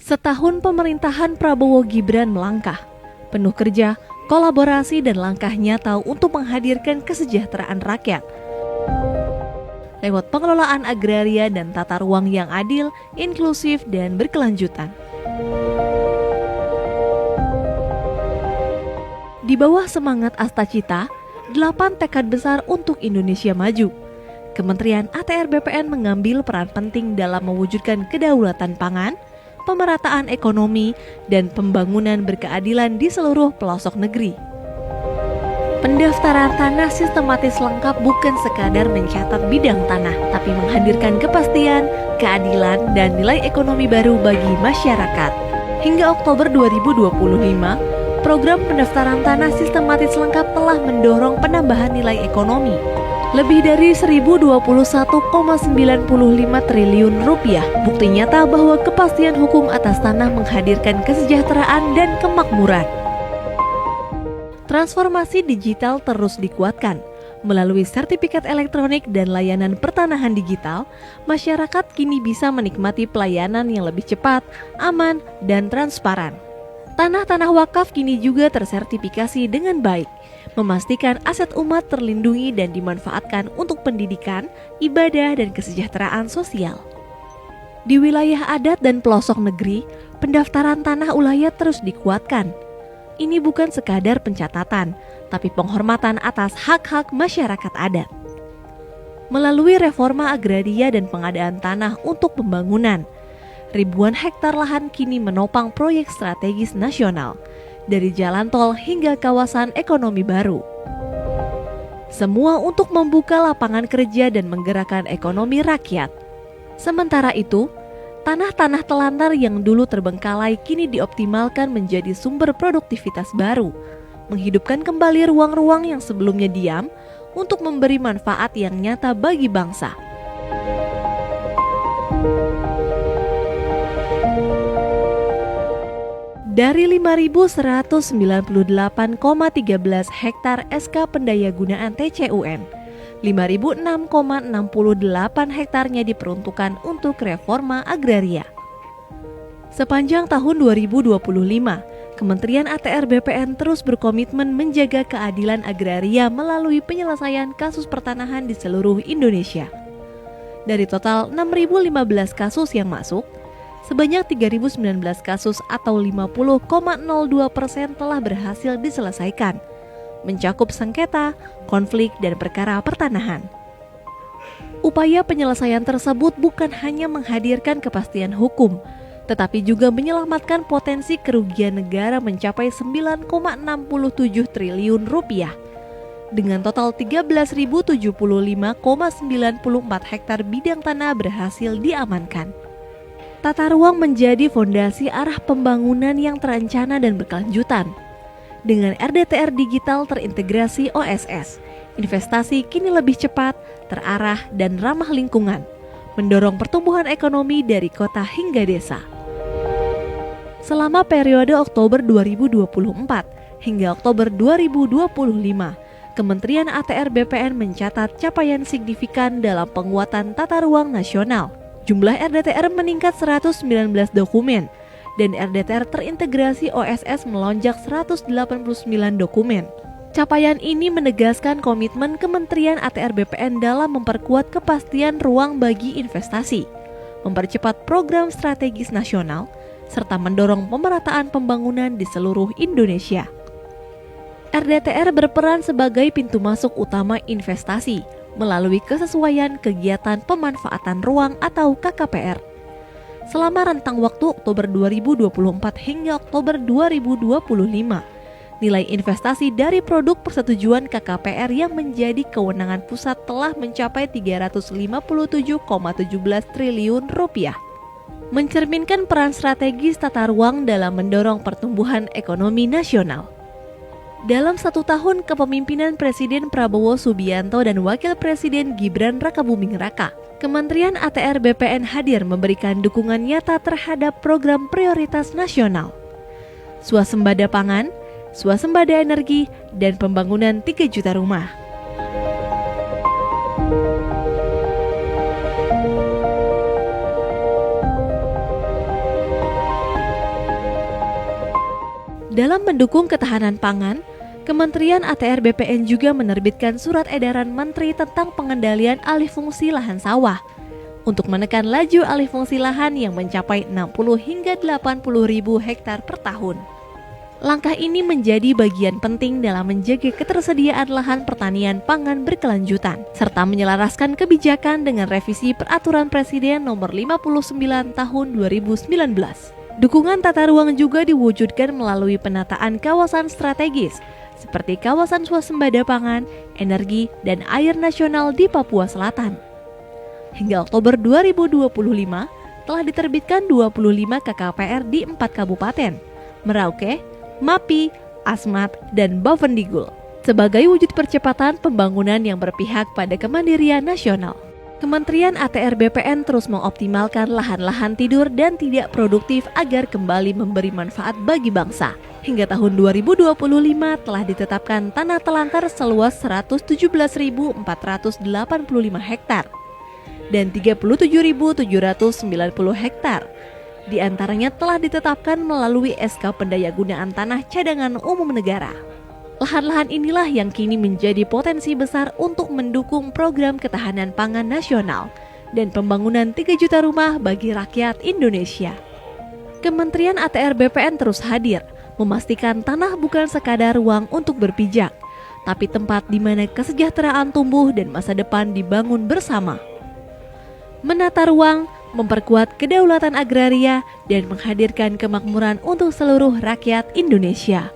Setahun pemerintahan Prabowo Gibran melangkah, penuh kerja, kolaborasi dan langkah nyata untuk menghadirkan kesejahteraan rakyat. Lewat pengelolaan agraria dan tata ruang yang adil, inklusif dan berkelanjutan. Di bawah semangat Astacita, 8 tekad besar untuk Indonesia maju. Kementerian ATR BPN mengambil peran penting dalam mewujudkan kedaulatan pangan, pemerataan ekonomi, dan pembangunan berkeadilan di seluruh pelosok negeri. Pendaftaran tanah sistematis lengkap bukan sekadar mencatat bidang tanah, tapi menghadirkan kepastian, keadilan, dan nilai ekonomi baru bagi masyarakat. Hingga Oktober 2025, program pendaftaran tanah sistematis lengkap telah mendorong penambahan nilai ekonomi lebih dari 121,95 triliun rupiah. Bukti nyata bahwa kepastian hukum atas tanah menghadirkan kesejahteraan dan kemakmuran. Transformasi digital terus dikuatkan. Melalui sertifikat elektronik dan layanan pertanahan digital, masyarakat kini bisa menikmati pelayanan yang lebih cepat, aman, dan transparan. Tanah-tanah wakaf kini juga tersertifikasi dengan baik, memastikan aset umat terlindungi dan dimanfaatkan untuk pendidikan, ibadah, dan kesejahteraan sosial. Di wilayah adat dan pelosok negeri, pendaftaran tanah ulayat terus dikuatkan. Ini bukan sekadar pencatatan, tapi penghormatan atas hak-hak masyarakat adat. Melalui reforma agraria dan pengadaan tanah untuk pembangunan, ribuan hektar lahan kini menopang proyek strategis nasional, dari jalan tol hingga kawasan ekonomi baru. Semua untuk membuka lapangan kerja dan menggerakkan ekonomi rakyat. Sementara itu, tanah-tanah telantar yang dulu terbengkalai kini dioptimalkan menjadi sumber produktivitas baru, menghidupkan kembali ruang-ruang yang sebelumnya diam untuk memberi manfaat yang nyata bagi bangsa. Dari 5.198,13 hektar SK Pendayagunaan TCUN, 5.006,68 hektarnya diperuntukkan untuk reforma agraria. Sepanjang tahun 2025, Kementerian ATR BPN terus berkomitmen menjaga keadilan agraria melalui penyelesaian kasus pertanahan di seluruh Indonesia. Dari total 6.015 kasus yang masuk, sebanyak 3.019 kasus atau 50,02% telah berhasil diselesaikan, mencakup sengketa, konflik, dan perkara pertanahan. Upaya penyelesaian tersebut bukan hanya menghadirkan kepastian hukum, tetapi juga menyelamatkan potensi kerugian negara mencapai 9,67 triliun rupiah. Dengan total 13.075,94 hektar bidang tanah berhasil diamankan. Tata ruang menjadi fondasi arah pembangunan yang terencana dan berkelanjutan. Dengan RDTR digital terintegrasi OSS, investasi kini lebih cepat, terarah, dan ramah lingkungan, mendorong pertumbuhan ekonomi dari kota hingga desa. Selama periode Oktober 2024 hingga Oktober 2025, Kementerian ATR BPN mencatat capaian signifikan dalam penguatan tata ruang nasional. Jumlah RDTR meningkat 119 dokumen dan RDTR terintegrasi OSS melonjak 189 dokumen. Capaian ini menegaskan komitmen Kementerian ATR BPN dalam memperkuat kepastian ruang bagi investasi, mempercepat program strategis nasional, serta mendorong pemerataan pembangunan di seluruh Indonesia. RDTR berperan sebagai pintu masuk utama investasi melalui kesesuaian kegiatan pemanfaatan ruang atau KKPR. Selama rentang waktu Oktober 2024 hingga Oktober 2025, nilai investasi dari produk persetujuan KKPR yang menjadi kewenangan pusat telah mencapai 357,17 triliun rupiah. Mencerminkan peran strategis tata ruang dalam mendorong pertumbuhan ekonomi nasional. Dalam 1 tahun kepemimpinan Presiden Prabowo Subianto dan Wakil Presiden Gibran Rakabuming Raka, Kementerian ATR BPN hadir memberikan dukungan nyata terhadap program prioritas nasional, swasembada pangan, swasembada energi, dan pembangunan 3 juta rumah. Dalam mendukung ketahanan pangan, Kementerian ATR BPN juga menerbitkan surat edaran Menteri tentang pengendalian alih fungsi lahan sawah untuk menekan laju alih fungsi lahan yang mencapai 60 hingga 80 ribu hektar per tahun. Langkah ini menjadi bagian penting dalam menjaga ketersediaan lahan pertanian pangan berkelanjutan, serta menyelaraskan kebijakan dengan revisi Peraturan Presiden Nomor 59 Tahun 2019. Dukungan tata ruang juga diwujudkan melalui penataan kawasan strategis, seperti kawasan swasembada pangan, energi, dan air nasional di Papua Selatan. Hingga Oktober 2025, telah diterbitkan 25 KKPR di 4 kabupaten, Merauke, Mapi, Asmat, dan Bovendigul, sebagai wujud percepatan pembangunan yang berpihak pada kemandirian nasional. Kementerian ATR BPN terus mengoptimalkan lahan-lahan tidur dan tidak produktif agar kembali memberi manfaat bagi bangsa. Hingga tahun 2025 telah ditetapkan tanah telantar seluas 117.485 hektar dan 37.790 hektar. Di antaranya telah ditetapkan melalui SK Pendayagunaan Tanah Cadangan Umum Negara. Lahan-lahan inilah yang kini menjadi potensi besar untuk mendukung program ketahanan pangan nasional dan pembangunan 3 juta rumah bagi rakyat Indonesia. Kementerian ATR BPN terus hadir, memastikan tanah bukan sekadar ruang untuk berpijak, tapi tempat di mana kesejahteraan tumbuh dan masa depan dibangun bersama. Menata ruang, memperkuat kedaulatan agraria, dan menghadirkan kemakmuran untuk seluruh rakyat Indonesia.